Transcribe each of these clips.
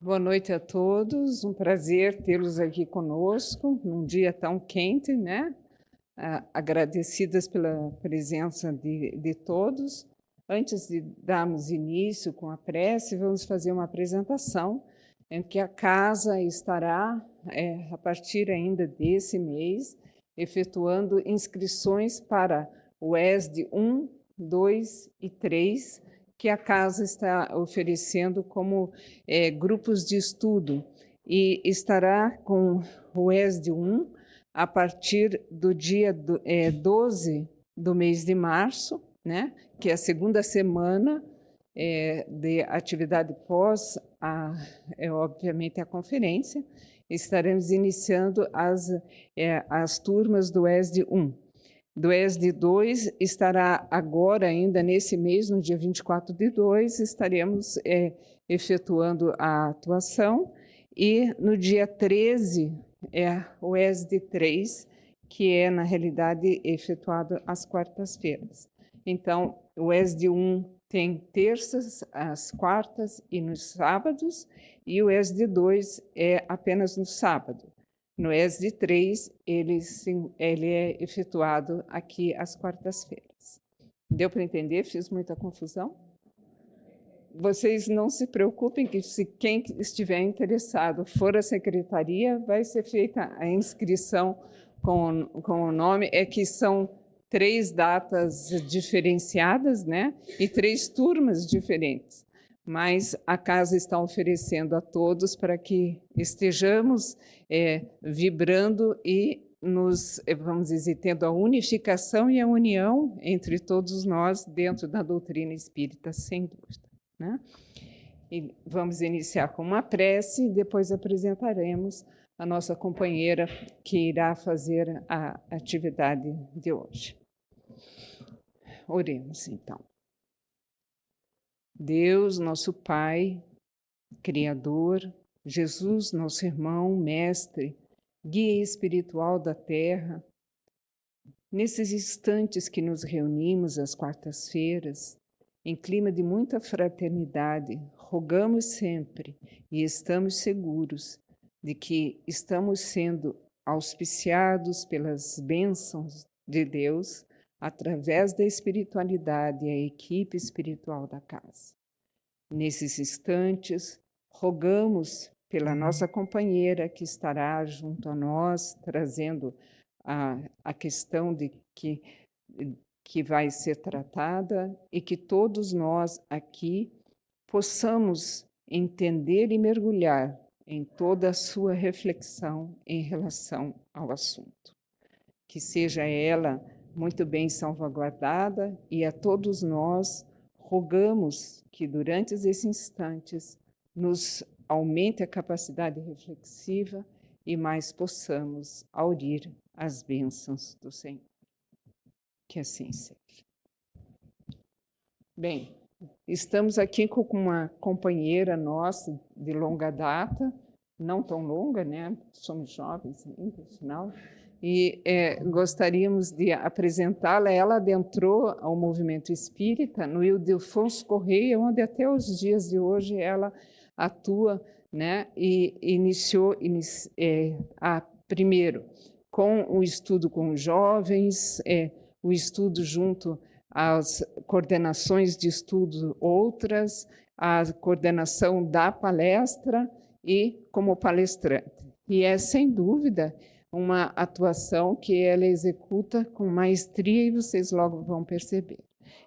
Boa noite a todos, um prazer tê-los aqui conosco, num dia tão quente, né? Agradecidas pela presença de todos. Antes de darmos início com a prece, vamos fazer uma apresentação em que a casa estará, a partir ainda desse mês, efetuando inscrições para o ESD 1, 2 e 3, que a casa está oferecendo como grupos de estudo, e estará com o ESD 1 a partir do dia 12 do mês de março, né, que é a segunda semana de atividade pós, obviamente, a conferência. Estaremos iniciando as turmas do ESD 1. Do ESD 2 estará agora, ainda nesse mês, no dia 24 de 2, estaremos efetuando a atuação, e no dia 13 o ESD 3, que é, na realidade, efetuado às quartas-feiras. Então, o ESD 1 tem terças, às quartas e nos sábados, e o ESD 2 é apenas no sábado. No ESD 3, ele é efetuado aqui às quartas-feiras. Deu para entender? Fiz muita confusão? Vocês não se preocupem que, se quem estiver interessado for à secretaria, vai ser feita a inscrição com o nome. É que são 3 datas diferenciadas, né? E 3 turmas diferentes. Mas a casa está oferecendo a todos para que estejamos vibrando e vamos dizer, tendo a unificação e a união entre todos nós dentro da doutrina espírita, sem dúvida, né? E vamos iniciar com uma prece e depois apresentaremos a nossa companheira que irá fazer a atividade de hoje. Oremos, então. Deus, nosso Pai, Criador, Jesus, nosso irmão, mestre, guia espiritual da terra, nesses instantes que nos reunimos às quartas-feiras, em clima de muita fraternidade, rogamos sempre e estamos seguros de que estamos sendo auspiciados pelas bênçãos de Deus através da espiritualidade e a equipe espiritual da casa. Nesses instantes, rogamos pela nossa companheira que estará junto a nós, trazendo a questão que vai ser tratada, e que todos nós aqui possamos entender e mergulhar em toda a sua reflexão em relação ao assunto. Que seja ela muito bem salvaguardada, e a todos nós rogamos que, durante esses instantes, nos aumente a capacidade reflexiva e mais possamos aurir as bênçãos do Senhor. Que assim seja. Bem, estamos aqui com uma companheira nossa de longa data, não tão longa, né? Somos jovens ainda, afinal, e gostaríamos de apresentá-la. Ela adentrou ao movimento espírita no Ildefonso Correia, onde até os dias de hoje ela atua, né? E iniciou primeiro com o estudo com jovens, o estudo junto às coordenações de estudo outras, a coordenação da palestra e como palestrante. E é, sem dúvida, uma atuação que ela executa com maestria, e vocês logo vão perceber.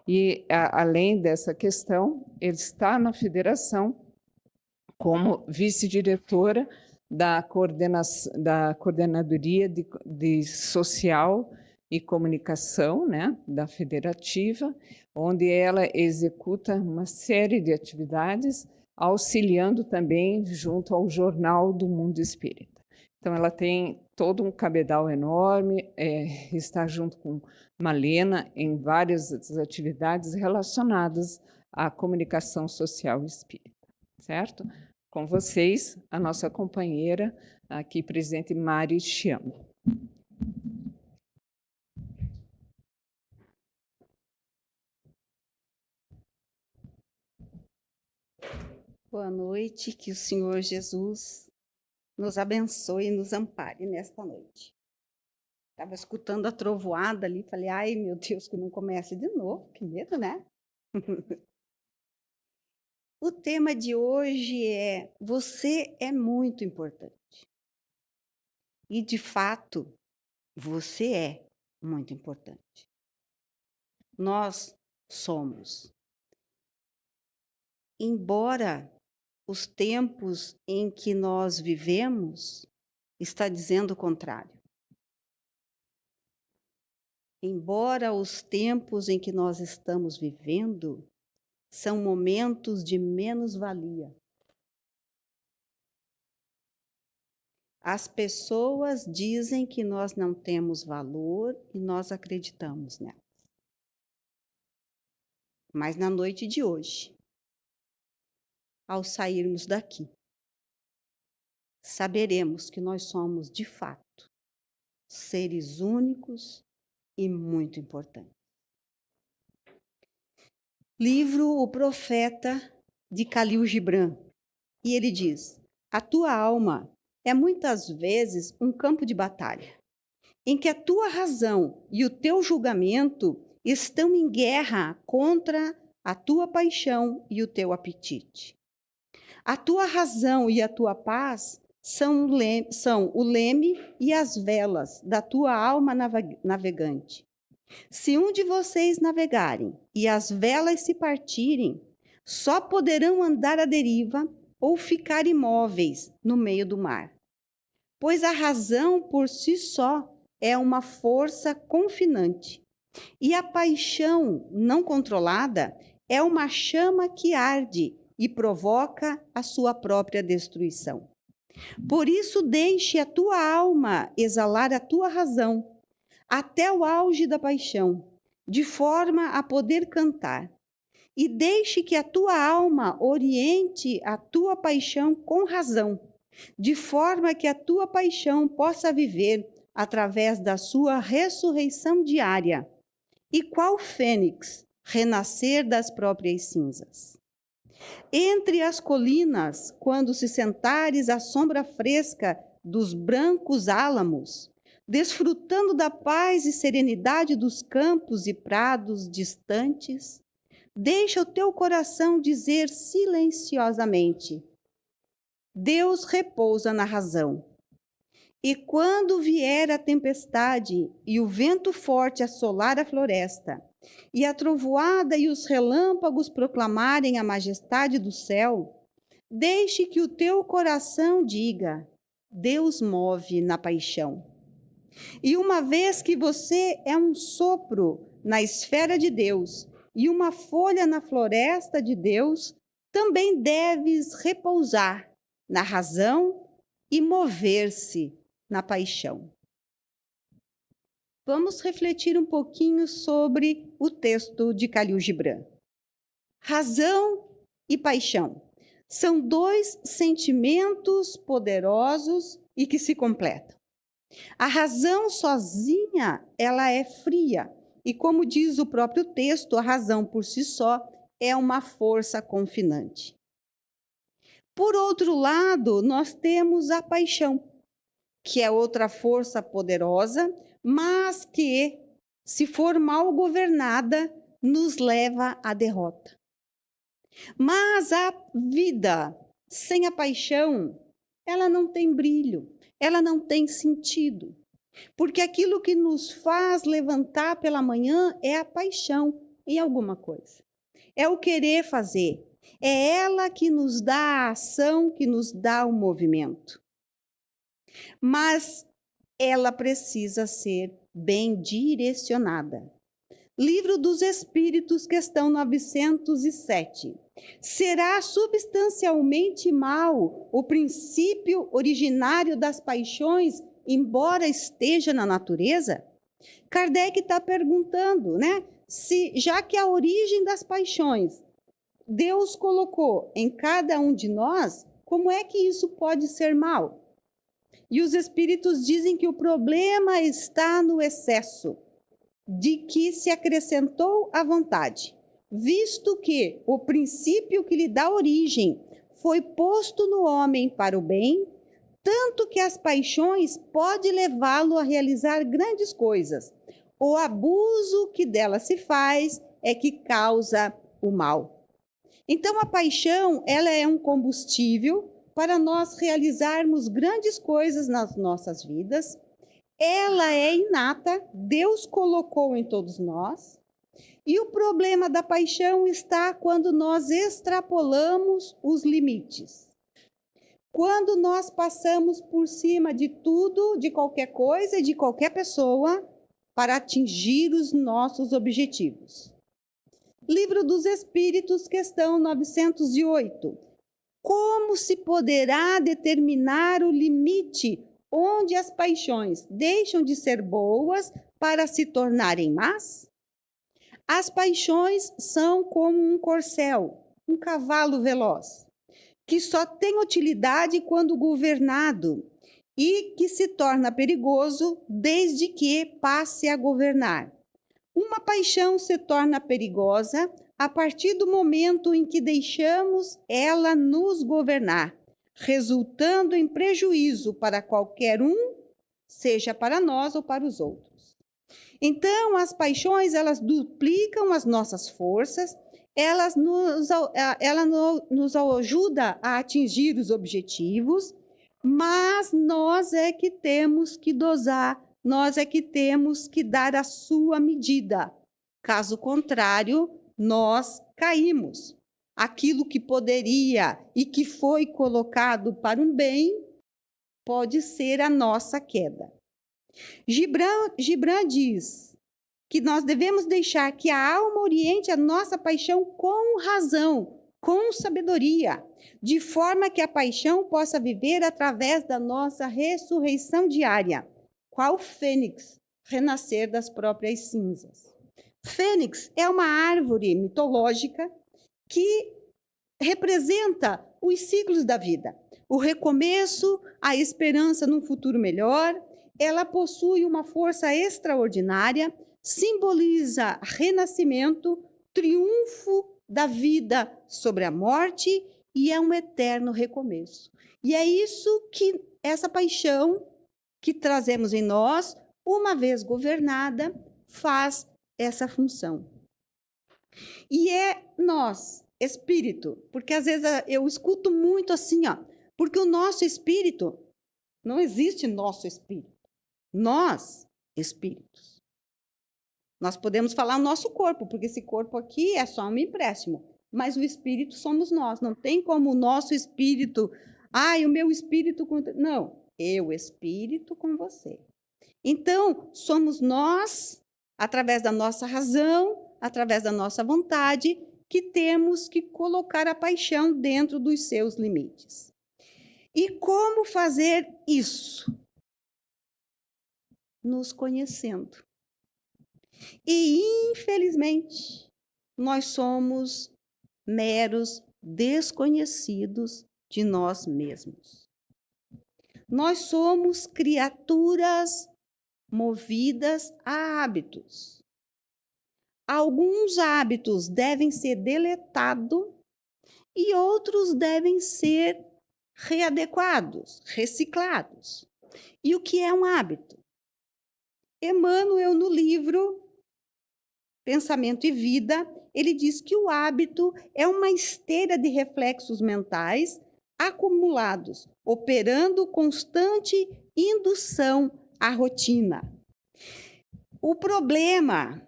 E, além dessa questão, ele está na federação como vice-diretora da Coordenadoria de Social e Comunicação, né, da Federativa, onde ela executa uma série de atividades, auxiliando também junto ao Jornal do Mundo Espírita. Então, ela tem todo um cabedal enorme, está junto com Malena em várias atividades relacionadas à comunicação social espírita, certo? Com vocês, a nossa companheira aqui presente, Mari Chiam. Boa noite, que o Senhor Jesus nos abençoe e nos ampare nesta noite. Estava escutando a trovoada ali, falei, ai meu Deus, que não comece de novo, que medo, né? O tema de hoje é: você é muito importante. E de fato, você é muito importante. Nós somos. Embora os tempos em que nós vivemos está dizendo o contrário. Embora os tempos em que nós estamos vivendo são momentos de menos-valia. As pessoas dizem que nós não temos valor e nós acreditamos nelas. Mas na noite de hoje, ao sairmos daqui, saberemos que nós somos, de fato, seres únicos e muito importantes. Livro O Profeta, de Khalil Gibran. E ele diz: a tua alma é muitas vezes um campo de batalha, em que a tua razão e o teu julgamento estão em guerra contra a tua paixão e o teu apetite. A tua razão e a tua paz são o leme e as velas da tua alma navegante. Se um de vocês navegarem e as velas se partirem, só poderão andar à deriva ou ficar imóveis no meio do mar. Pois a razão por si só é uma força confinante, e a paixão não controlada é uma chama que arde e provoca a sua própria destruição. Por isso, deixe a tua alma exalar a tua razão até o auge da paixão, de forma a poder cantar. E deixe que a tua alma oriente a tua paixão com razão, de forma que a tua paixão possa viver através da sua ressurreição diária, e qual fênix renascer das próprias cinzas. Entre as colinas, quando se sentares à sombra fresca dos brancos álamos, desfrutando da paz e serenidade dos campos e prados distantes, deixa o teu coração dizer silenciosamente: Deus repousa na razão. E quando vier a tempestade e o vento forte assolar a floresta, e a trovoada e os relâmpagos proclamarem a majestade do céu, deixe que o teu coração diga: Deus move na paixão. E uma vez que você é um sopro na esfera de Deus e uma folha na floresta de Deus, também deves repousar na razão e mover-se na paixão. Vamos refletir um pouquinho sobre o texto de Khalil Gibran. Razão e paixão são dois sentimentos poderosos e que se completam. A razão sozinha, ela é fria, e como diz o próprio texto, a razão por si só é uma força confinante. Por outro lado, nós temos a paixão, que é outra força poderosa, mas que, se for mal governada, nos leva à derrota. Mas a vida sem a paixão, ela não tem brilho, ela não tem sentido. Porque aquilo que nos faz levantar pela manhã é a paixão em alguma coisa. É o querer fazer. É ela que nos dá a ação, que nos dá o movimento. Mas ela precisa ser bem direcionada. Livro dos Espíritos, questão 907. Será substancialmente mal o princípio originário das paixões, embora esteja na natureza? Kardec está perguntando, né? Já que a origem das paixões Deus colocou em cada um de nós, como é que isso pode ser mal? E os Espíritos dizem que o problema está no excesso, de que se acrescentou à vontade, visto que o princípio que lhe dá origem foi posto no homem para o bem, tanto que as paixões podem levá-lo a realizar grandes coisas. O abuso que dela se faz é que causa o mal. Então, a paixão, ela é um combustível para nós realizarmos grandes coisas nas nossas vidas. Ela é inata, Deus colocou em todos nós. E o problema da paixão está quando nós extrapolamos os limites. Quando nós passamos por cima de tudo, de qualquer coisa e de qualquer pessoa, para atingir os nossos objetivos. Livro dos Espíritos, questão 908. Como se poderá determinar o limite onde as paixões deixam de ser boas para se tornarem más? As paixões são como um corcel, um cavalo veloz, que só tem utilidade quando governado e que se torna perigoso desde que passe a governar. Uma paixão se torna perigosa a partir do momento em que deixamos ela nos governar, resultando em prejuízo para qualquer um, seja para nós ou para os outros. Então, as paixões, elas duplicam as nossas forças, ela nos ajuda a atingir os objetivos, mas nós é que temos que dosar, nós é que temos que dar a sua medida. Caso contrário, nós caímos. Aquilo que poderia e que foi colocado para um bem, pode ser a nossa queda. Gibran diz que nós devemos deixar que a alma oriente a nossa paixão com razão, com sabedoria, de forma que a paixão possa viver através da nossa ressurreição diária, qual fênix, renascer das próprias cinzas. Fênix é uma árvore mitológica que representa os ciclos da vida, o recomeço, a esperança num futuro melhor. Ela possui uma força extraordinária, simboliza renascimento, triunfo da vida sobre a morte e é um eterno recomeço. E é isso que essa paixão que trazemos em nós, uma vez governada, faz essa função. E é nós, espírito, porque às vezes eu escuto muito assim, porque o nosso espírito, não existe nosso espírito. Nós, espíritos. Nós podemos falar o nosso corpo, porque esse corpo aqui é só um empréstimo, mas o espírito somos nós. Não tem como o nosso espírito, o meu espírito... Não, eu, espírito, com você. Então, somos nós, através da nossa razão, através da nossa vontade, que temos que colocar a paixão dentro dos seus limites. E como fazer isso? Nos conhecendo. E, infelizmente, nós somos meros desconhecidos de nós mesmos. Nós somos criaturas movidas a hábitos. Alguns hábitos devem ser deletados e outros devem ser readequados, reciclados. E o que é um hábito? Emmanuel, no livro Pensamento e Vida, ele diz que o hábito é uma esteira de reflexos mentais acumulados, operando constante indução à rotina. O problema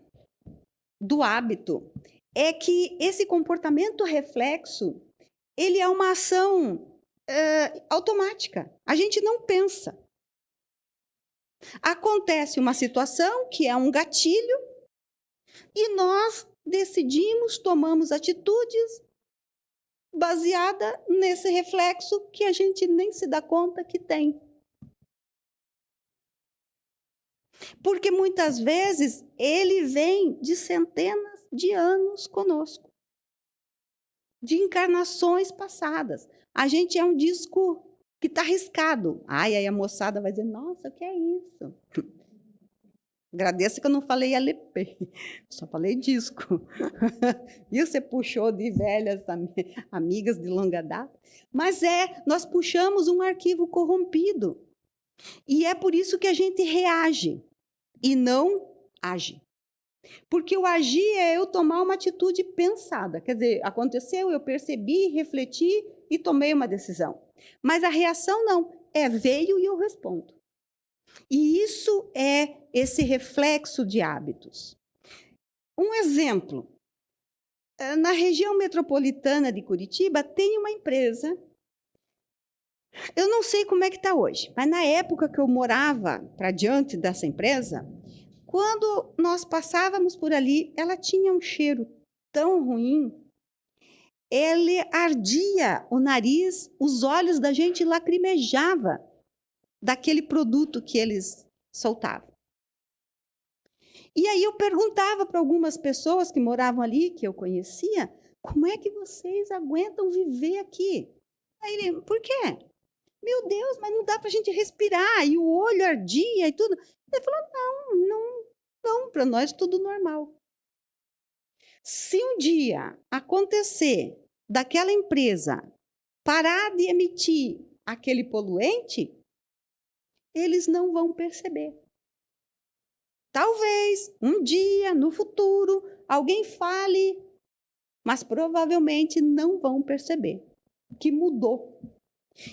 do hábito é que esse comportamento reflexo, ele é uma ação automática. A gente não pensa. Acontece uma situação que é um gatilho e nós decidimos, tomamos atitudes baseada nesse reflexo que a gente nem se dá conta que tem. Porque muitas vezes ele vem de centenas de anos conosco, de encarnações passadas. A gente é um disco que está riscado. Aí a moçada vai dizer, nossa, o que é isso? Agradeça que eu não falei LP, só falei disco. E você puxou de velhas amigas de longa data. Mas nós puxamos um arquivo corrompido. E é por isso que a gente reage e não age. Porque o agir é eu tomar uma atitude pensada. Quer dizer, aconteceu, eu percebi, refleti e tomei uma decisão. Mas a reação não, veio e eu respondo. E isso é esse reflexo de hábitos. Um exemplo. Na região metropolitana de Curitiba, tem uma empresa. Eu não sei como é que está hoje, mas na época que eu morava para diante dessa empresa, quando nós passávamos por ali, ela tinha um cheiro tão ruim, ele ardia o nariz, os olhos da gente lacrimejava daquele produto que eles soltavam. E aí eu perguntava para algumas pessoas que moravam ali, que eu conhecia, como é que vocês aguentam viver aqui? Aí ele, por quê? Meu Deus, mas não dá para a gente respirar, e o olho ardia e tudo. Ele falou, não, para nós tudo normal. Se um dia acontecer daquela empresa parar de emitir aquele poluente, eles não vão perceber. Talvez, um dia, no futuro, alguém fale, mas provavelmente não vão perceber que mudou.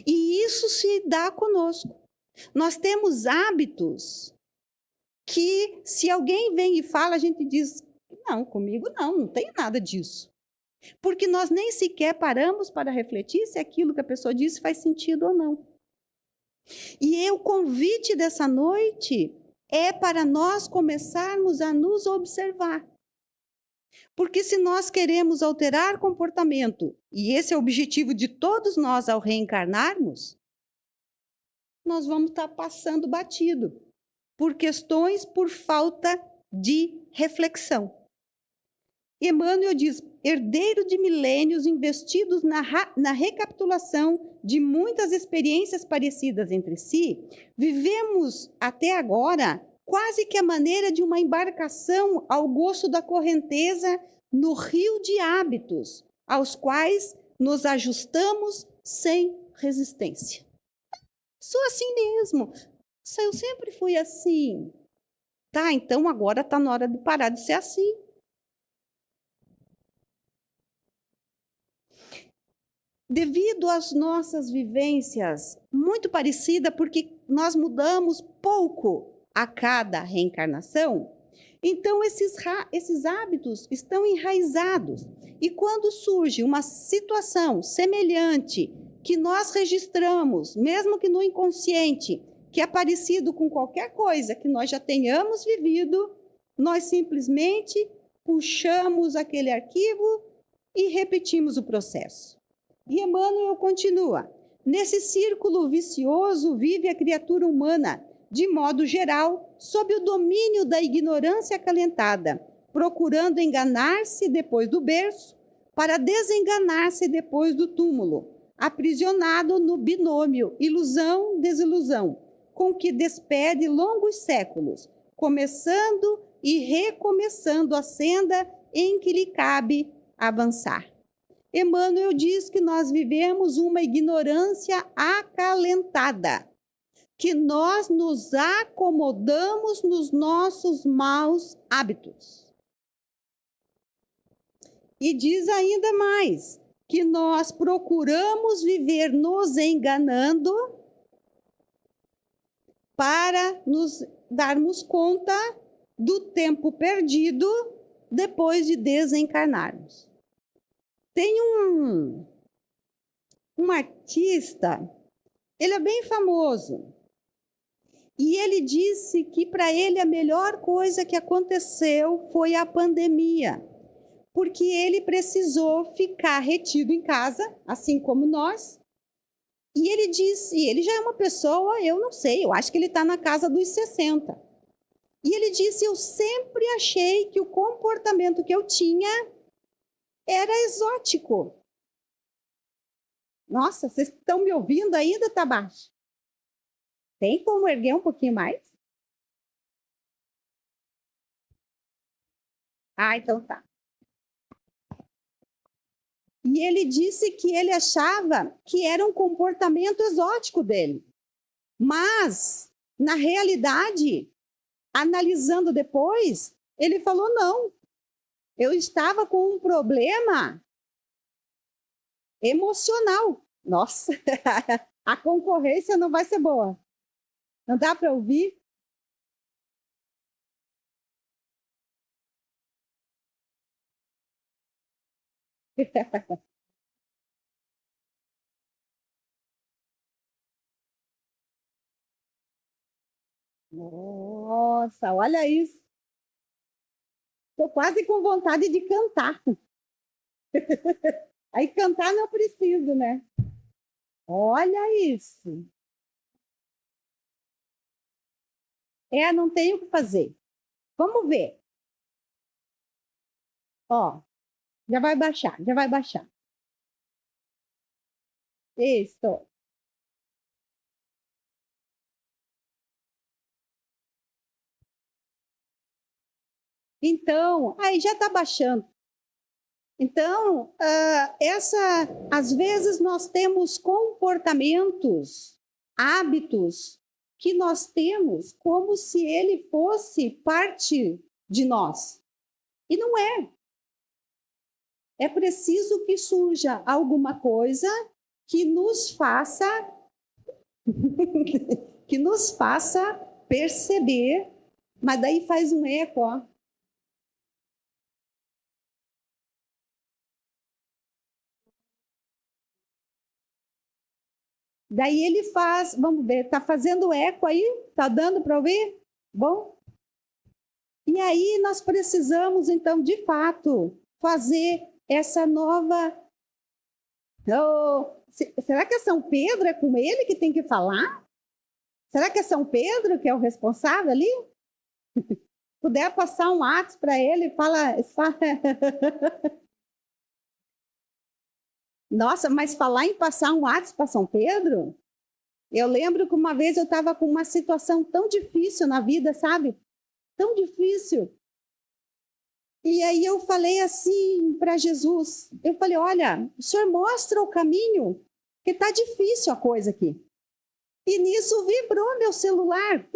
E isso se dá conosco. Nós temos hábitos que, se alguém vem e fala, a gente diz, não, comigo não tem nada disso. Porque nós nem sequer paramos para refletir se aquilo que a pessoa disse faz sentido ou não. E o convite dessa noite é para nós começarmos a nos observar. Porque se nós queremos alterar comportamento, e esse é o objetivo de todos nós ao reencarnarmos, nós vamos estar passando batido por questões, por falta de reflexão. Emmanuel diz, herdeiro de milênios investidos na recapitulação de muitas experiências parecidas entre si, vivemos até agora quase que a maneira de uma embarcação ao gosto da correnteza no rio de hábitos, aos quais nos ajustamos sem resistência. Sou assim mesmo. Eu sempre fui assim. Tá, então agora está na hora de parar de ser assim. Devido às nossas vivências muito parecidas, porque nós mudamos pouco a cada reencarnação, então esses hábitos estão enraizados. E quando surge uma situação semelhante que nós registramos, mesmo que no inconsciente, que é parecido com qualquer coisa que nós já tenhamos vivido, nós simplesmente puxamos aquele arquivo e repetimos o processo. E Emmanuel continua, nesse círculo vicioso vive a criatura humana, de modo geral, sob o domínio da ignorância acalentada, procurando enganar-se depois do berço, para desenganar-se depois do túmulo, aprisionado no binômio ilusão-desilusão, com que despede longos séculos, começando e recomeçando a senda em que lhe cabe avançar. Emmanuel diz que nós vivemos uma ignorância acalentada, que nós nos acomodamos nos nossos maus hábitos. E diz ainda mais, que nós procuramos viver nos enganando para nos darmos conta do tempo perdido depois de desencarnarmos. Tem um artista, ele é bem famoso, e ele disse que para ele a melhor coisa que aconteceu foi a pandemia, porque ele precisou ficar retido em casa, assim como nós, e ele disse, ele já é uma pessoa, eu não sei, eu acho que ele está na casa dos 60. E ele disse, eu sempre achei que o comportamento que eu tinha era exótico. Nossa, vocês estão me ouvindo ainda? Está baixo. Tem como erguer um pouquinho mais? Ah, então tá. E ele disse que ele achava que era um comportamento exótico dele. Mas, na realidade, analisando depois, ele falou: não, eu estava com um problema emocional. Nossa, a concorrência não vai ser boa. Não dá para ouvir? Nossa, olha isso. Estou quase com vontade de cantar. Aí cantar não preciso, né? Olha isso. É, não tenho o que fazer. Vamos ver. Ó, já vai baixar, já vai baixar. Isso. Então, aí já está baixando. Então, às vezes nós temos comportamentos, hábitos que nós temos como se ele fosse parte de nós. E não é. É preciso que surja alguma coisa que nos faça que nos faça perceber, mas daí faz um eco, ó. Daí ele faz, vamos ver, tá fazendo eco aí? Tá dando para ouvir? Bom? E aí nós precisamos, então, de fato, fazer essa nova. Oh, será que é São Pedro? É com ele que tem que falar? Será que é São Pedro que é o responsável ali? Puder passar um WhatsApp para ele, fala. Nossa, mas falar em passar um WhatsApp para São Pedro? Eu lembro que uma vez eu estava com uma situação tão difícil na vida, sabe? Tão difícil. E aí eu falei assim para Jesus, eu falei, olha, o Senhor mostra o caminho, que está difícil a coisa aqui. E nisso vibrou meu celular.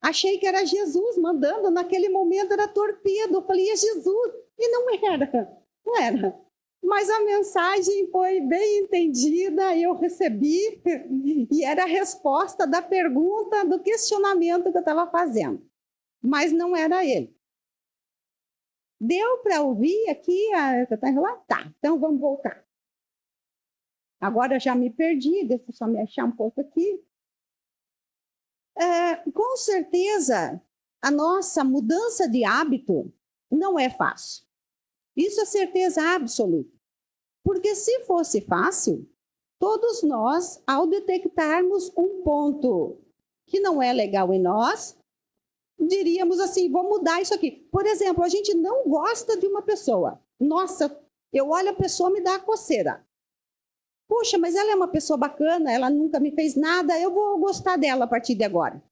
Achei que era Jesus mandando, naquele momento era torpedo. Eu falei, é Jesus. E não era, não era. Mas a mensagem foi bem entendida, eu recebi, e era a resposta da pergunta, do questionamento que eu estava fazendo. Mas não era ele. Deu para ouvir aqui? Está enrolado? Tá, então vamos voltar. Agora já me perdi, deixa eu só me achar um pouco aqui. Com certeza, a nossa mudança de hábito não é fácil. Isso é certeza absoluta. Porque se fosse fácil, todos nós, ao detectarmos um ponto que não é legal em nós, diríamos assim, vou mudar isso aqui. Por exemplo, a gente não gosta de uma pessoa. Nossa, eu olho a pessoa, me dá a coceira. Puxa, mas ela é uma pessoa bacana, ela nunca me fez nada, eu vou gostar dela a partir de agora.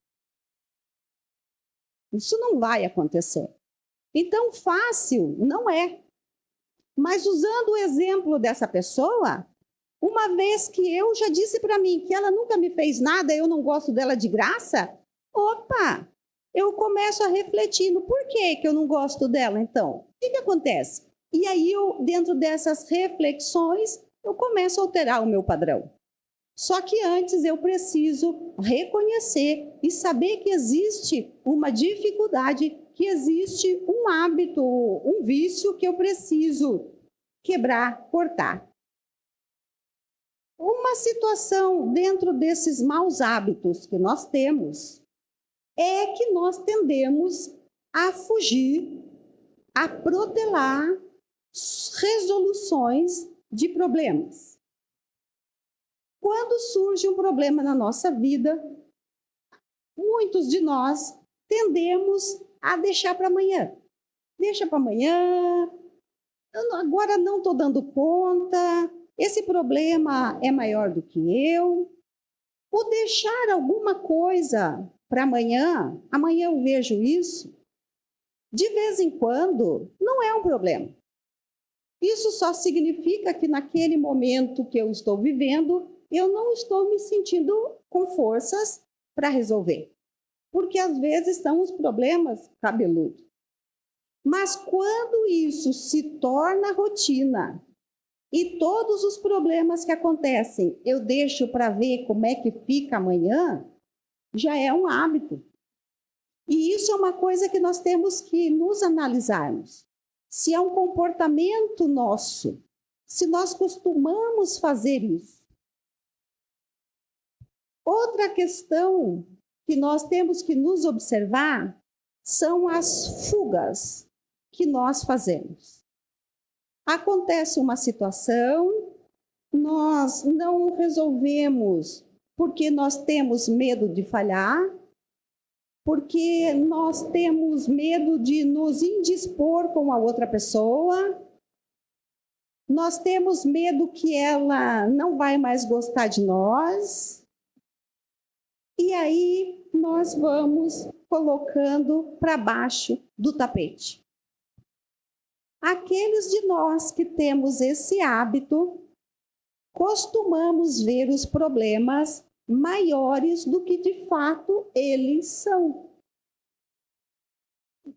Isso não vai acontecer. Então, fácil não é. Mas usando o exemplo dessa pessoa, uma vez que eu já disse para mim que ela nunca me fez nada, eu não gosto dela de graça, opa, eu começo a refletir no porquê que eu não gosto dela, então. O que acontece? E aí, dentro dessas reflexões, eu começo a alterar o meu padrão. Só que antes eu preciso reconhecer e saber que existe uma dificuldade, que existe um hábito, um vício que eu preciso quebrar, cortar. Uma situação dentro desses maus hábitos que nós temos é que nós tendemos a fugir, a protelar resoluções de problemas. Quando surge um problema na nossa vida, muitos de nós tendemos a deixar para amanhã. Deixa para amanhã, agora não estou dando conta, esse problema é maior do que eu. Ou deixar alguma coisa para amanhã, amanhã eu vejo isso. De vez em quando, não é um problema. Isso só significa que naquele momento que eu estou vivendo, eu não estou me sentindo com forças para resolver. Porque às vezes são os problemas cabeludos. Mas quando isso se torna rotina e todos os problemas que acontecem eu deixo para ver como é que fica amanhã, já é um hábito. E isso é uma coisa que nós temos que nos analisarmos. Se é um comportamento nosso, se nós costumamos fazer isso. Outra questão que nós temos que nos observar são as fugas que nós fazemos. Acontece uma situação, nós não resolvemos porque nós temos medo de falhar, porque nós temos medo de nos indispor com a outra pessoa, nós temos medo que ela não vai mais gostar de nós, e aí nós vamos colocando para baixo do tapete. Aqueles de nós que temos esse hábito, costumamos ver os problemas maiores do que de fato eles são.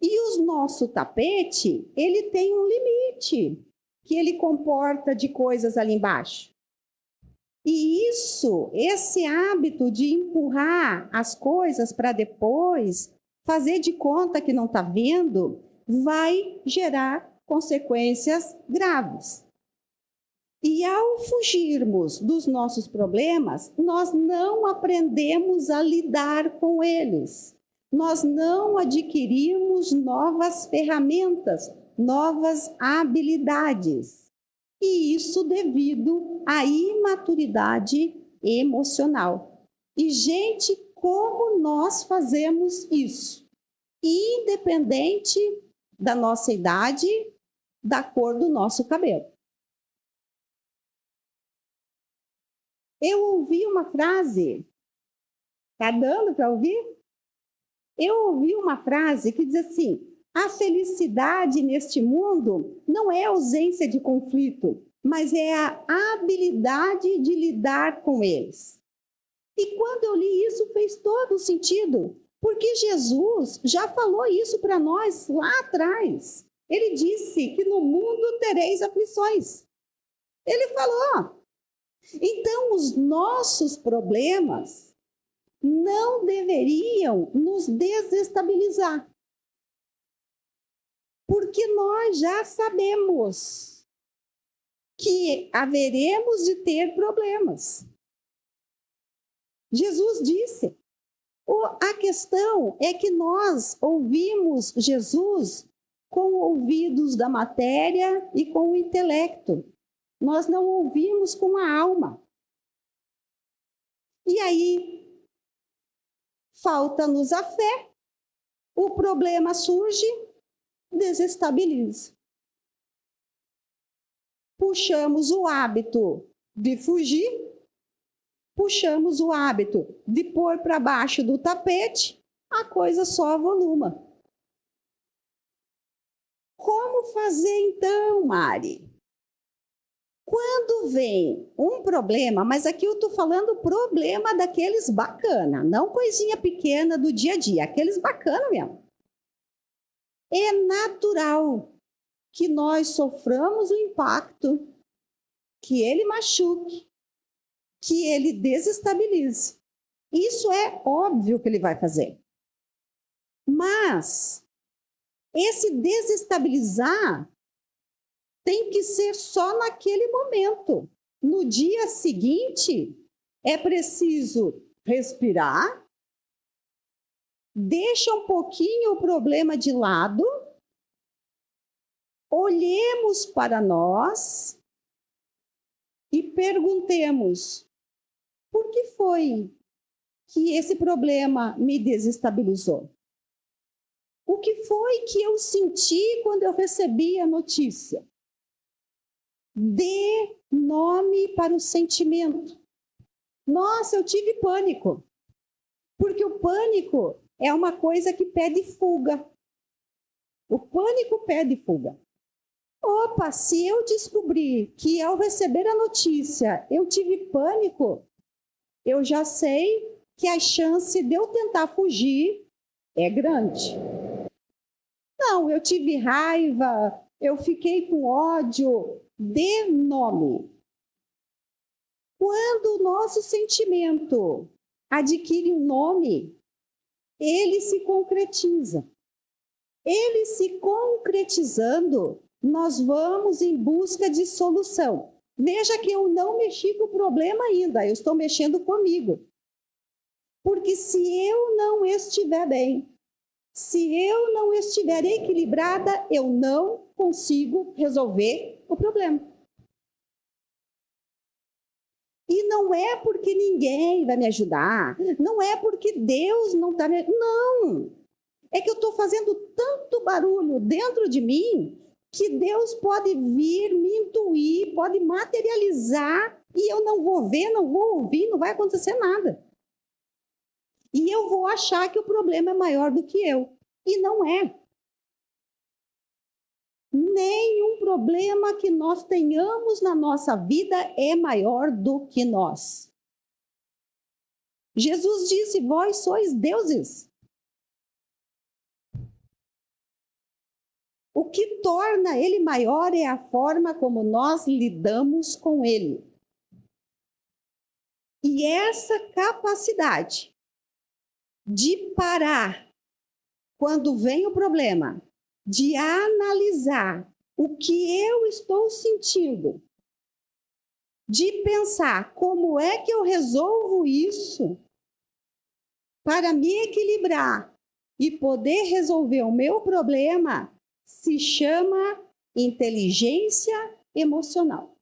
E o nosso tapete, ele tem um limite que ele comporta de coisas ali embaixo. E esse hábito de empurrar as coisas para depois, fazer de conta que não está vendo, vai gerar consequências graves. E ao fugirmos dos nossos problemas, nós não aprendemos a lidar com eles. Nós não adquirimos novas ferramentas, novas habilidades. E isso devido à imaturidade emocional. E, gente, como nós fazemos isso? Independente da nossa idade, da cor do nosso cabelo. Eu ouvi uma frase, está dando para ouvir? Eu ouvi uma frase que diz assim: a felicidade neste mundo não é ausência de conflito, mas é a habilidade de lidar com eles. E quando eu li isso, fez todo sentido, porque Jesus já falou isso para nós lá atrás. Ele disse que no mundo tereis aflições. Ele falou. Então, os nossos problemas não deveriam nos desestabilizar. Porque nós já sabemos que haveremos de ter problemas. Jesus disse. A questão é que nós ouvimos Jesus com ouvidos da matéria e com o intelecto. Nós não ouvimos com a alma. E aí, falta-nos a fé, o problema surge, desestabiliza. Puxamos o hábito de fugir, puxamos o hábito de pôr para baixo do tapete, a coisa só avoluma. Como fazer então, Mari? Quando vem um problema, mas aqui eu estou falando problema daqueles bacana, não coisinha pequena do dia a dia, aqueles bacana mesmo. É natural que nós soframos o impacto, que ele machuque, que ele desestabilize. Isso é óbvio que ele vai fazer. Mas esse desestabilizar tem que ser só naquele momento. No dia seguinte, é preciso respirar, deixa um pouquinho o problema de lado, olhemos para nós e perguntemos: por que foi que esse problema me desestabilizou? O que foi que eu senti quando eu recebi a notícia? Dê nome para o sentimento. Nossa, eu tive pânico. Porque o pânico é uma coisa que pede fuga. O pânico pede fuga. Opa, se eu descobrir que ao receber a notícia eu tive pânico, eu já sei que a chance de eu tentar fugir é grande. Não, eu tive raiva, eu fiquei com ódio, dê nome. Quando o nosso sentimento adquire um nome, ele se concretiza. Ele se concretizando, nós vamos em busca de solução. Veja que eu não mexi com o problema ainda, eu estou mexendo comigo. Porque se eu não estiver bem, se eu não estiver equilibrada, eu não consigo resolver o problema. E não é porque ninguém vai me ajudar, não é porque Deus não está me ajudando, não. É que eu estou fazendo tanto barulho dentro de mim que Deus pode vir me intuir, pode materializar e eu não vou ver, não vou ouvir, não vai acontecer nada. E eu vou achar que o problema é maior do que eu. E não é. Nenhum problema que nós tenhamos na nossa vida é maior do que nós. Jesus disse: vós sois deuses. O que torna ele maior é a forma como nós lidamos com ele. E essa capacidade de parar quando vem o problema, de analisar o que eu estou sentindo, de pensar como é que eu resolvo isso para me equilibrar e poder resolver o meu problema, se chama inteligência emocional.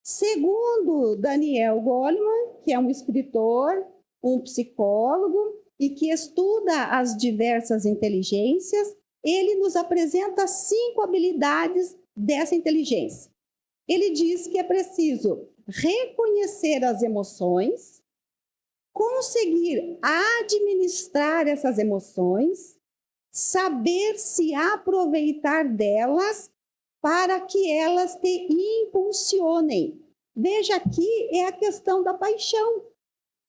Segundo Daniel Goleman, que é um escritor, um psicólogo e que estuda as diversas inteligências, ele nos apresenta 5 habilidades dessa inteligência. Ele diz que é preciso reconhecer as emoções, conseguir administrar essas emoções, saber se aproveitar delas para que elas te impulsionem. Veja, aqui é a questão da paixão.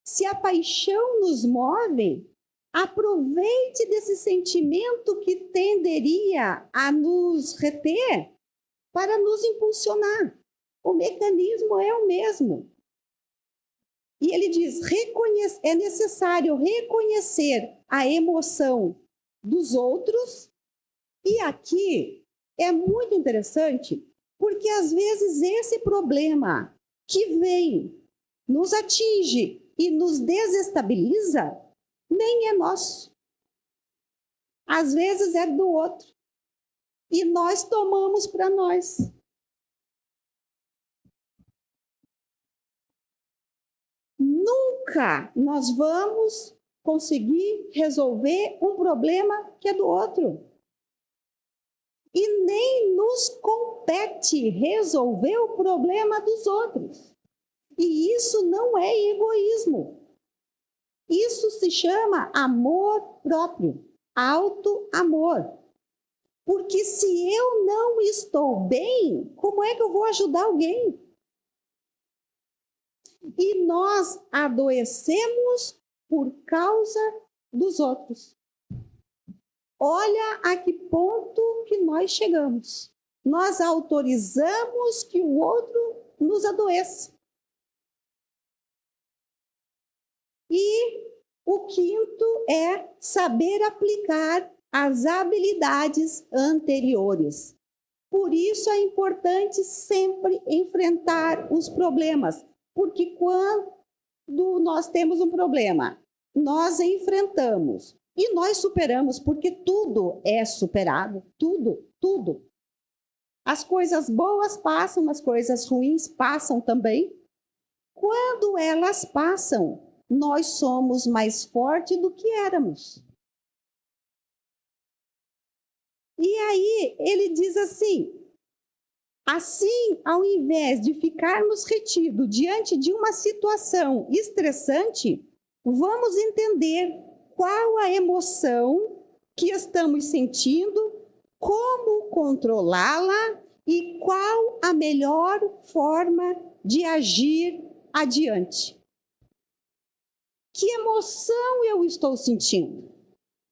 Se a paixão nos move, aproveite desse sentimento que tenderia a nos reter para nos impulsionar. O mecanismo é o mesmo. E ele diz, é necessário reconhecer a emoção dos outros. E aqui é muito interessante, porque às vezes esse problema que vem, nos atinge e nos desestabiliza, nem é nosso. Às vezes é do outro. E nós tomamos para nós. Nunca nós vamos conseguir resolver um problema que é do outro. E nem nos compete resolver o problema dos outros. E isso não é egoísmo. Isso se chama amor próprio, auto-amor. Porque se eu não estou bem, como é que eu vou ajudar alguém? E nós adoecemos por causa dos outros. Olha a que ponto que nós chegamos. Nós autorizamos que o outro nos adoeça. E o quinto é saber aplicar as habilidades anteriores. Por isso é importante sempre enfrentar os problemas, porque quando nós temos um problema, nós enfrentamos e nós superamos, porque tudo é superado, tudo. As coisas boas passam, as coisas ruins passam também. Quando elas passam, nós somos mais fortes do que éramos. E aí ele diz assim, ao invés de ficarmos retidos diante de uma situação estressante, vamos entender qual a emoção que estamos sentindo, como controlá-la e qual a melhor forma de agir adiante. Que emoção eu estou sentindo?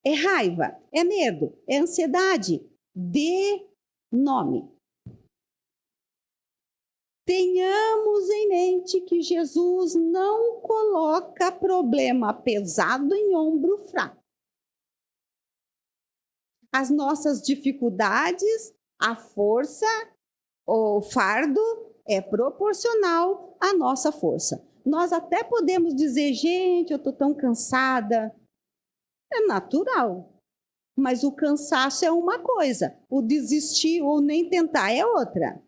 É raiva? É medo? É ansiedade? Dê nome. Tenhamos em mente que Jesus não coloca problema pesado em ombro fraco. As nossas dificuldades, a força, o fardo é proporcional à nossa força. Nós até podemos dizer, gente, eu estou tão cansada. É natural. Mas o cansaço é uma coisa, o desistir ou nem tentar é outra.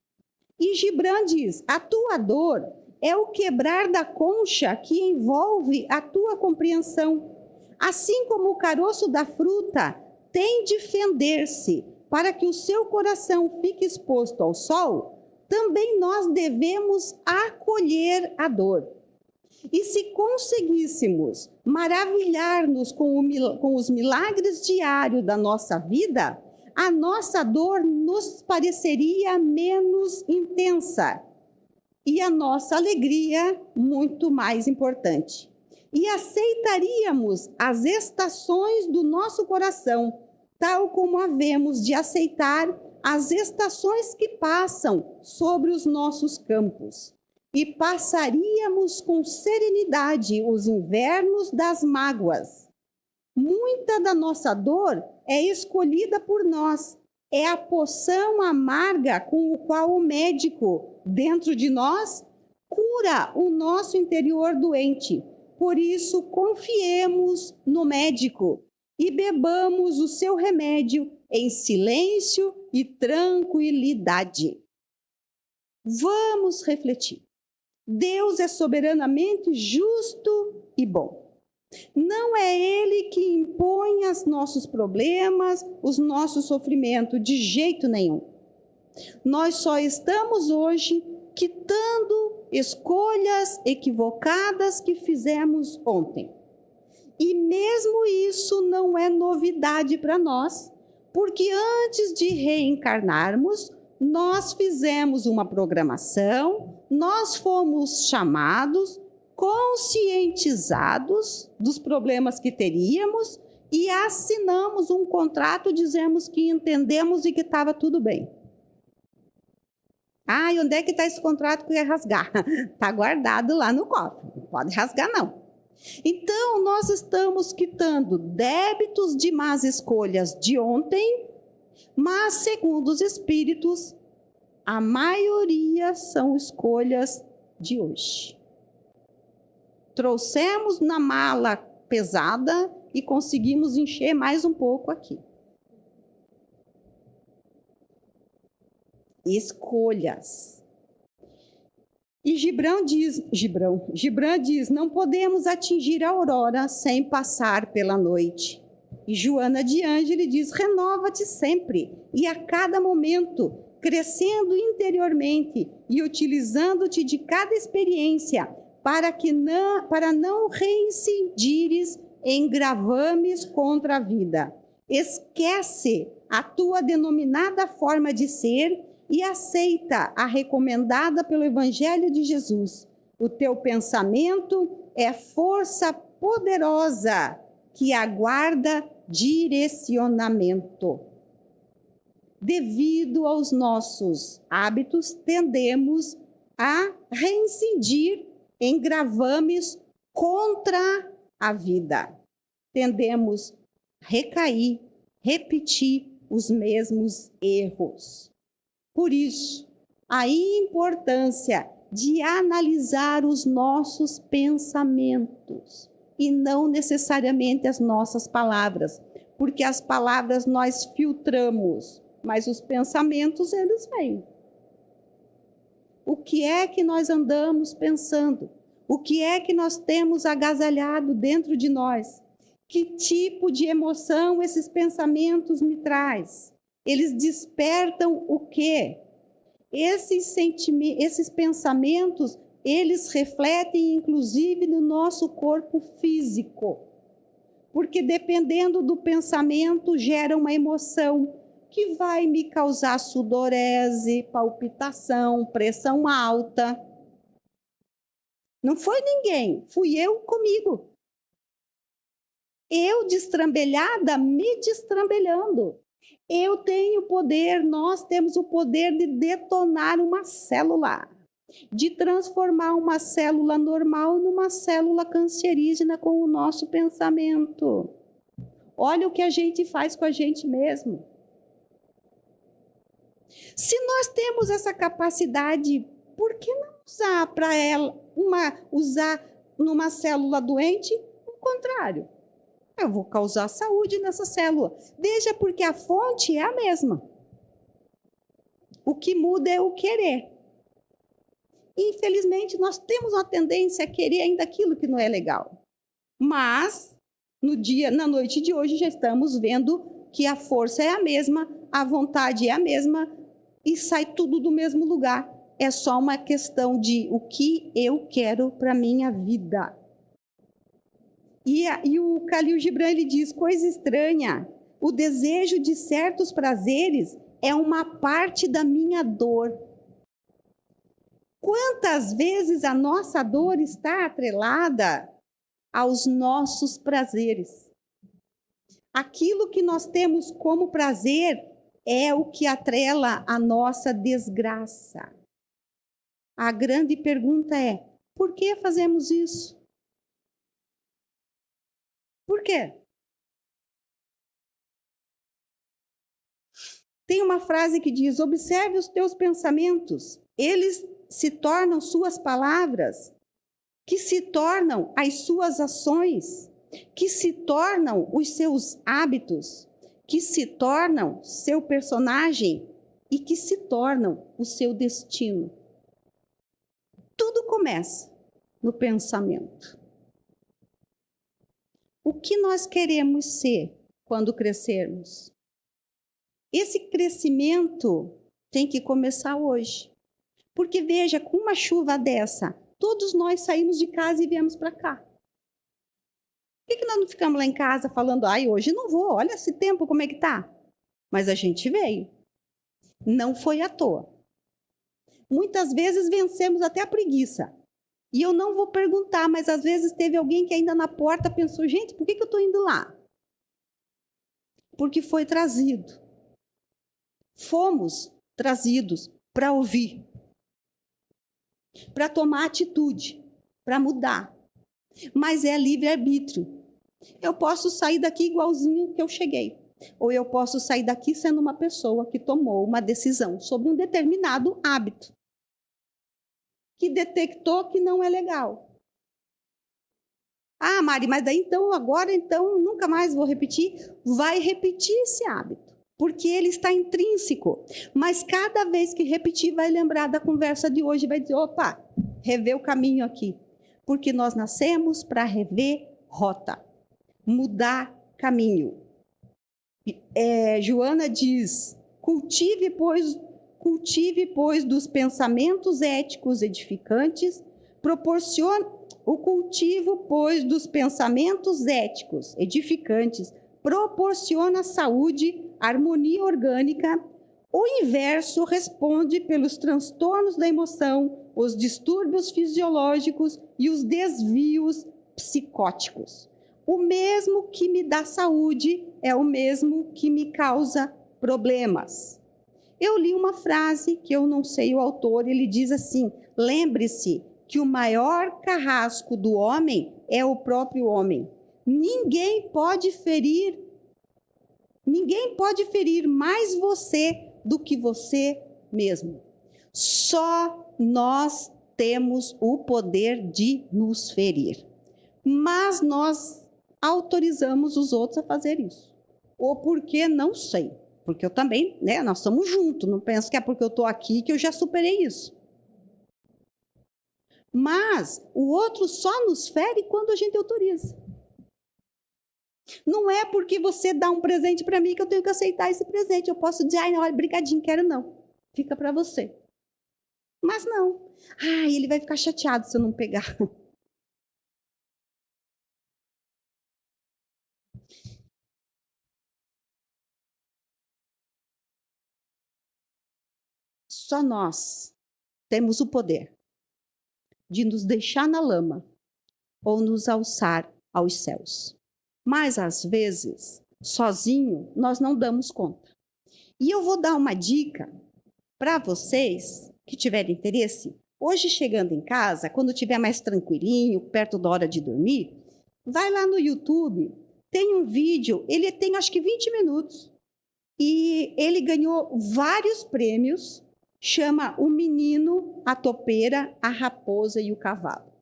E Gibran diz, a tua dor é o quebrar da concha que envolve a tua compreensão. Assim como o caroço da fruta tem de fender-se para que o seu coração fique exposto ao sol, também nós devemos acolher a dor. E se conseguíssemos maravilhar-nos com os milagres diários da nossa vida, a nossa dor nos pareceria menos intensa e a nossa alegria muito mais importante. E aceitaríamos as estações do nosso coração, tal como havemos de aceitar as estações que passam sobre os nossos campos. E passaríamos com serenidade os invernos das mágoas. Muita da nossa dor é escolhida por nós. É a poção amarga com o qual o médico, dentro de nós, cura o nosso interior doente. Por isso, confiemos no médico e bebamos o seu remédio em silêncio e tranquilidade. Vamos refletir. Deus é soberanamente justo e bom. Não é Ele que impõe os nossos problemas, os nossos sofrimentos, de jeito nenhum. Nós só estamos hoje quitando escolhas equivocadas que fizemos ontem. E mesmo isso não é novidade para nós, porque antes de reencarnarmos, nós fizemos uma programação, nós fomos chamados, conscientizados dos problemas que teríamos e assinamos um contrato, dizemos que entendemos e que estava tudo bem. Ah, e onde é que está esse contrato que quer rasgar? Está guardado lá no cofre, não pode rasgar não. Então, nós estamos quitando débitos de más escolhas de ontem, mas, segundo os espíritos, a maioria são escolhas de hoje. Trouxemos na mala pesada e conseguimos encher mais um pouco aqui. Escolhas. E Gibran diz, não podemos atingir a aurora sem passar pela noite. E Joana de Ângeles diz, renova-te sempre e a cada momento, crescendo interiormente e utilizando-te de cada experiência para não reincidires em gravames contra a vida. Esquece a tua denominada forma de ser e aceita a recomendada pelo Evangelho de Jesus. O teu pensamento é força poderosa que aguarda direcionamento. Devido aos nossos hábitos, tendemos a reincidir em gravames contra a vida. Tendemos a recair, repetir os mesmos erros. Por isso, a importância de analisar os nossos pensamentos e não necessariamente as nossas palavras, porque as palavras nós filtramos, mas os pensamentos, eles vêm. O que é que nós andamos pensando? O que é que nós temos agasalhado dentro de nós? Que tipo de emoção esses pensamentos me traz? Eles despertam o quê? Esses pensamentos, eles refletem inclusive no nosso corpo físico. Porque dependendo do pensamento, gera uma emoção que vai me causar sudorese, palpitação, pressão alta. Não foi ninguém, fui eu comigo. Eu destrambelhada, me destrambelhando. Eu tenho poder, nós temos o poder de detonar uma célula, de transformar uma célula normal numa célula cancerígena com o nosso pensamento. Olha o que a gente faz com a gente mesmo. Se nós temos essa capacidade, por que não usar para ela, usar numa célula doente? O contrário. Eu vou causar saúde nessa célula. Veja, porque a fonte é a mesma. O que muda é o querer. Infelizmente, nós temos uma tendência a querer ainda aquilo que não é legal. Mas, na noite de hoje, já estamos vendo que a força é a mesma, a vontade é a mesma e sai tudo do mesmo lugar. É só uma questão de o que eu quero para a minha vida. E o Khalil Gibran, ele diz, coisa estranha, o desejo de certos prazeres é uma parte da minha dor. Quantas vezes a nossa dor está atrelada aos nossos prazeres? Aquilo que nós temos como prazer é o que atrela a nossa desgraça. A grande pergunta é, por que fazemos isso? Por quê? Tem uma frase que diz, observe os teus pensamentos, eles se tornam suas palavras, que se tornam as suas ações, que se tornam os seus hábitos, que se tornam seu personagem e que se tornam o seu destino. Tudo começa no pensamento. O que nós queremos ser quando crescermos? Esse crescimento tem que começar hoje. Porque veja, com uma chuva dessa, todos nós saímos de casa e viemos para cá. Por que nós não ficamos lá em casa falando, ai, hoje não vou, olha esse tempo como é que tá? Mas a gente veio. Não foi à toa. Muitas vezes vencemos até a preguiça. E eu não vou perguntar, mas às vezes teve alguém que ainda na porta pensou, gente, por que eu estou indo lá? Porque foi trazido. Fomos trazidos para ouvir, para tomar atitude, para mudar. Mas é livre-arbítrio. Eu posso sair daqui igualzinho que eu cheguei. Ou eu posso sair daqui sendo uma pessoa que tomou uma decisão sobre um determinado hábito, que detectou que não é legal. Ah, Mari, mas daí então, agora então, nunca mais vou repetir. Vai repetir esse hábito, porque ele está intrínseco. Mas cada vez que repetir, vai lembrar da conversa de hoje, vai dizer, opa, rever o caminho aqui. Porque nós nascemos para rever rota, mudar caminho. Joana diz, cultive, pois, dos pensamentos éticos edificantes, o cultivo, pois, dos pensamentos éticos edificantes, proporciona saúde, harmonia orgânica. O inverso responde pelos transtornos da emoção, os distúrbios fisiológicos e os desvios psicóticos. O mesmo que me dá saúde é o mesmo que me causa problemas. Eu li uma frase que eu não sei o autor, ele diz assim, lembre-se que o maior carrasco do homem é o próprio homem. Ninguém pode ferir mais você do que você mesmo. Só nós temos o poder de nos ferir. Mas nós autorizamos os outros a fazer isso. Ou porque, não sei. Porque eu também, né, nós estamos juntos. Não penso que é porque eu estou aqui que eu já superei isso. Mas o outro só nos fere quando a gente autoriza. Não é porque você dá um presente para mim que eu tenho que aceitar esse presente. Eu posso dizer, ai, não, olha, brigadinho, quero não. Fica para você. Mas não. Ai, ele vai ficar chateado se eu não pegar. Só nós temos o poder de nos deixar na lama ou nos alçar aos céus. Mas, às vezes, sozinho, nós não damos conta. E eu vou dar uma dica para vocês que tiverem interesse. Hoje, chegando em casa, quando estiver mais tranquilinho, perto da hora de dormir, vai lá no YouTube, tem um vídeo, ele tem acho que 20 minutos. E ele ganhou vários prêmios, chama O Menino, a Topeira, a Raposa e o Cavalo.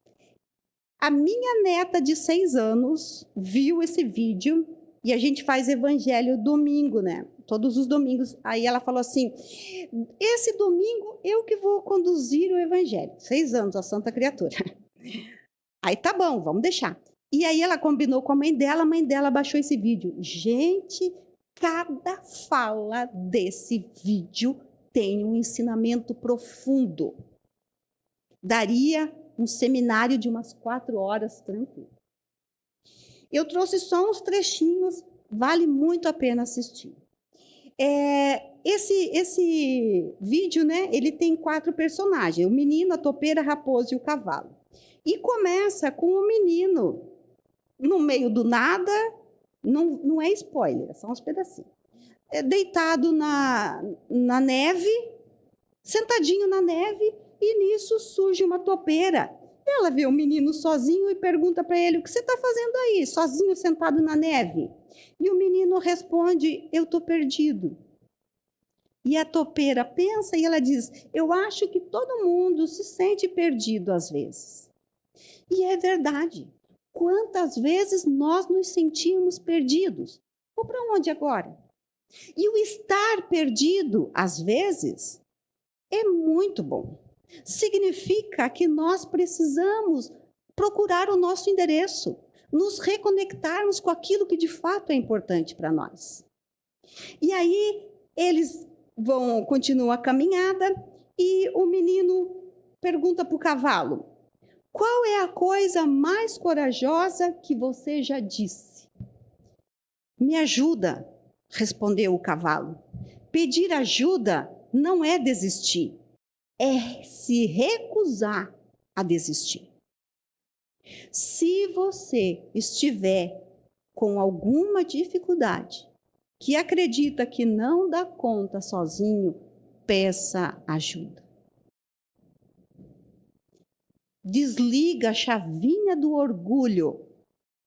A minha neta de 6 anos viu esse vídeo e a gente faz evangelho domingo, né? Todos os domingos. Aí ela falou assim, esse domingo eu que vou conduzir o evangelho. 6 anos, a santa criatura. Aí tá bom, vamos deixar. E aí ela combinou com a mãe dela baixou esse vídeo. Gente, cada fala desse vídeo tem um ensinamento profundo. Daria um seminário de umas 4 horas tranquilo. Eu trouxe só uns trechinhos, vale muito a pena assistir. Esse vídeo, né, ele tem 4 personagens, o menino, a topeira, a raposa e o cavalo. E começa com o menino no meio do nada, não é spoiler, são uns pedacinhos. Deitado na neve, sentadinho na neve, e nisso surge uma topeira. Ela vê o menino sozinho e pergunta para ele, o que você está fazendo aí, sozinho, sentado na neve? E o menino responde, eu estou perdido. E a topeira pensa e ela diz, eu acho que todo mundo se sente perdido às vezes. E é verdade. Quantas vezes nós nos sentimos perdidos? Ou para onde agora? E o estar perdido, às vezes, é muito bom. Significa que nós precisamos procurar o nosso endereço, nos reconectarmos com aquilo que de fato é importante para nós. E aí eles continuam a caminhada e o menino pergunta para o cavalo, qual é a coisa mais corajosa que você já disse? Me ajuda, respondeu o cavalo. Pedir ajuda não é desistir, é se recusar a desistir. Se você estiver com alguma dificuldade, que acredita que não dá conta sozinho, peça ajuda. Desliga a chavinha do orgulho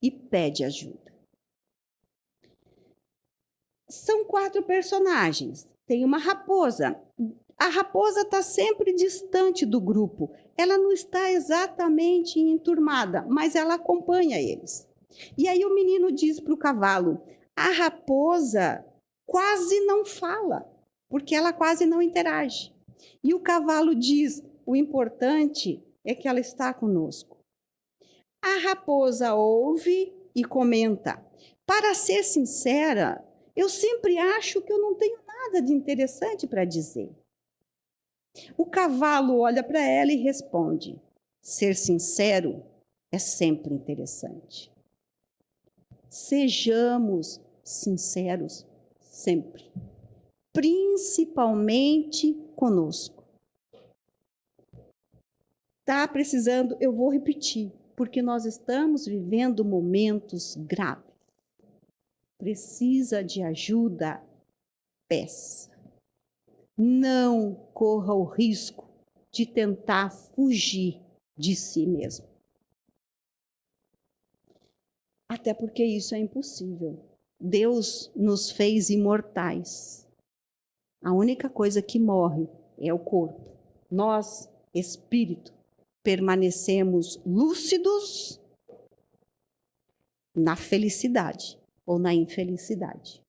e pede ajuda. São 4 personagens. Tem uma raposa. A raposa está sempre distante do grupo. Ela não está exatamente enturmada, mas ela acompanha eles. E aí o menino diz para o cavalo, a raposa quase não fala, porque ela quase não interage. E o cavalo diz, o importante é que ela está conosco. A raposa ouve e comenta, para ser sincera, eu sempre acho que eu não tenho nada de interessante para dizer. O cavalo olha para ela e responde, ser sincero é sempre interessante. Sejamos sinceros sempre, principalmente conosco. Está precisando, eu vou repetir, porque nós estamos vivendo momentos graves. Precisa de ajuda, peça. Não corra o risco de tentar fugir de si mesmo. Até porque isso é impossível. Deus nos fez imortais. A única coisa que morre é o corpo. Nós, espírito, permanecemos lúcidos na felicidade ou na infelicidade.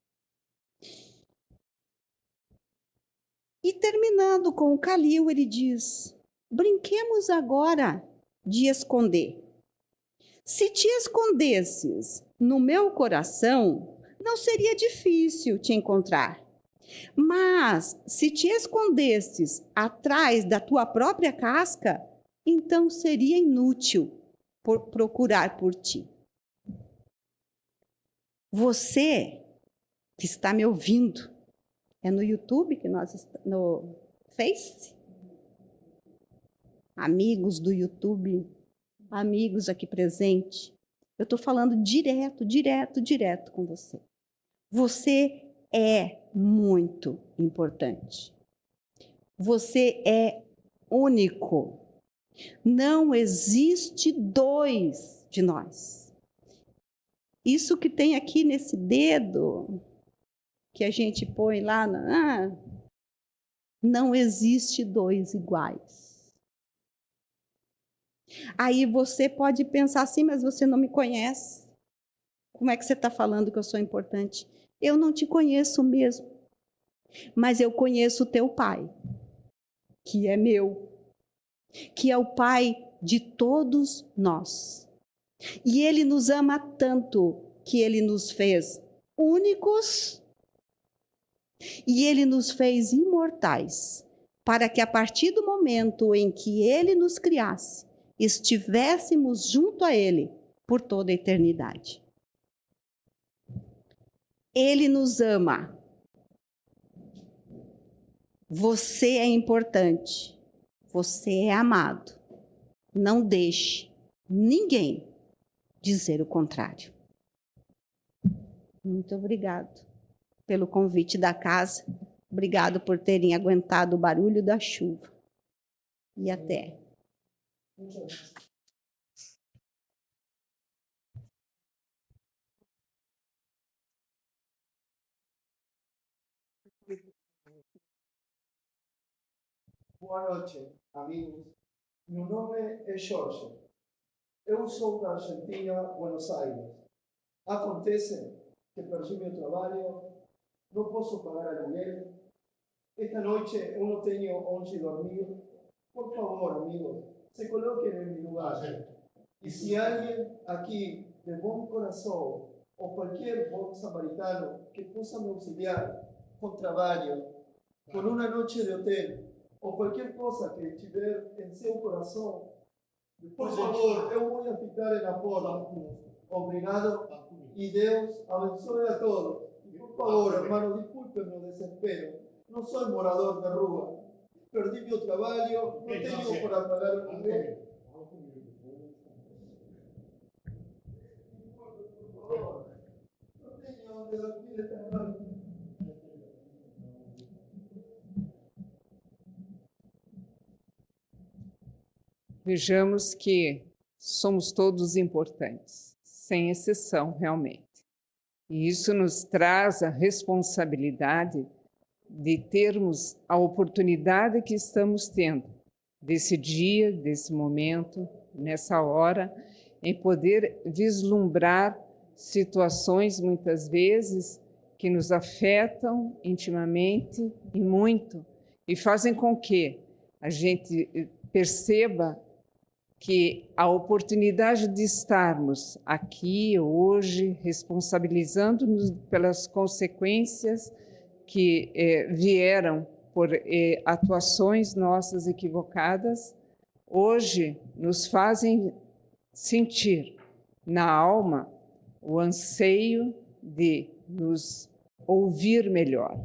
E terminando com o Calil, ele diz, brinquemos agora de esconder. Se te escondesses no meu coração, não seria difícil te encontrar. Mas se te escondesses atrás da tua própria casca, então seria inútil procurar por ti. Você que está me ouvindo, é no YouTube que nós no Face? Amigos do YouTube, amigos aqui presentes, eu estou falando direto com você. Você é muito importante. Você é único. Não existe dois de nós. Isso que tem aqui nesse dedo, que a gente põe lá, não existe dois iguais. Aí você pode pensar assim, mas você não me conhece. Como é que você está falando que eu sou importante? Eu não te conheço mesmo, mas eu conheço o teu pai, que é meu, que é o pai de todos nós. E ele nos ama tanto que ele nos fez únicos e ele nos fez imortais, para que a partir do momento em que ele nos criasse, estivéssemos junto a ele por toda a eternidade. Ele nos ama. Você é importante. Você é amado. Não deixe ninguém dizer o contrário. Muito obrigado pelo convite da casa. Obrigado por terem aguentado o barulho da chuva. E até. Boa noite, amigos. Meu nome é Jorge. Eu sou da Argentina, Buenos Aires. Acontece que perdi meu trabalho, não posso pagar aluguel. Esta noite eu não tenho onde dormir. Por favor, amigos, se coloquem em meu lugar. E se alguém aqui de bom coração ou qualquer bom samaritano que possa me auxiliar com trabalho, com uma noite de hotel, ou qualquer coisa que tiver em seu coração, por favor, eu vou ficar na porta. Obrigado e Deus abençoe a todos. E por favor, hermano, desculpe meu desespero. Não sou morador de rua. Perdi meu trabalho, não tenho para pagar o aluguel. Por favor, não tenho onde dormir esta noite. Vejamos que somos todos importantes, sem exceção, realmente. E isso nos traz a responsabilidade de termos a oportunidade que estamos tendo, desse dia, desse momento, nessa hora, em poder vislumbrar situações, muitas vezes, que nos afetam intimamente e muito, e fazem com que a gente perceba que a oportunidade de estarmos aqui hoje, responsabilizando-nos pelas consequências que vieram por atuações nossas equivocadas, hoje nos fazem sentir na alma o anseio de nos ouvir melhor,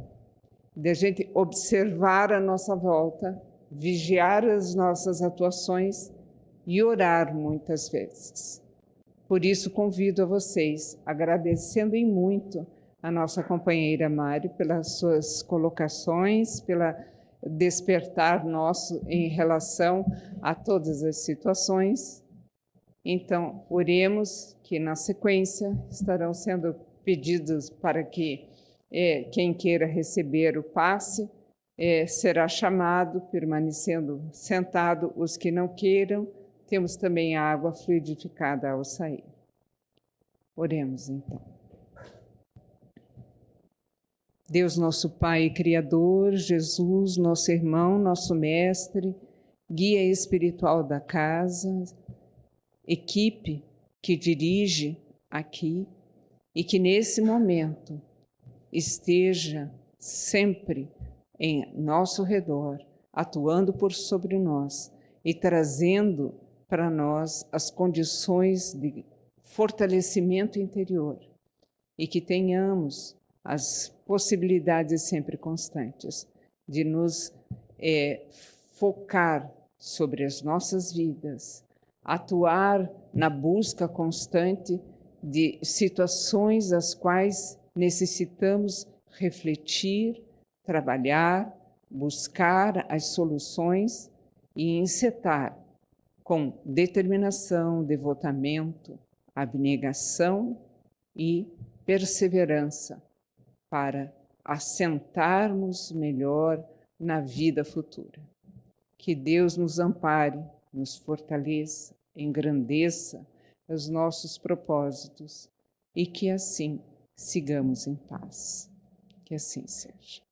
de a gente observar a nossa volta, vigiar as nossas atuações e orar muitas vezes. Por isso, convido a vocês, agradecendo em muito a nossa companheira Mari pelas suas colocações, pela despertar nosso em relação a todas as situações. Então, oremos que na sequência estarão sendo pedidos para que quem queira receber o passe será chamado, permanecendo sentado os que não queiram. Temos também a água fluidificada ao sair. Oremos, então. Deus, nosso Pai e Criador, Jesus, nosso irmão, nosso mestre, guia espiritual da casa, equipe que dirige aqui e que nesse momento esteja sempre em nosso redor, atuando por sobre nós e trazendo para nós as condições de fortalecimento interior e que tenhamos as possibilidades sempre constantes de nos é focar sobre as nossas vidas, atuar na busca constante de situações as quais necessitamos refletir, trabalhar, buscar as soluções e encetar com determinação, devotamento, abnegação e perseverança para assentarmos melhor na vida futura. Que Deus nos ampare, nos fortaleça, engrandeça os nossos propósitos e que assim sigamos em paz. Que assim seja.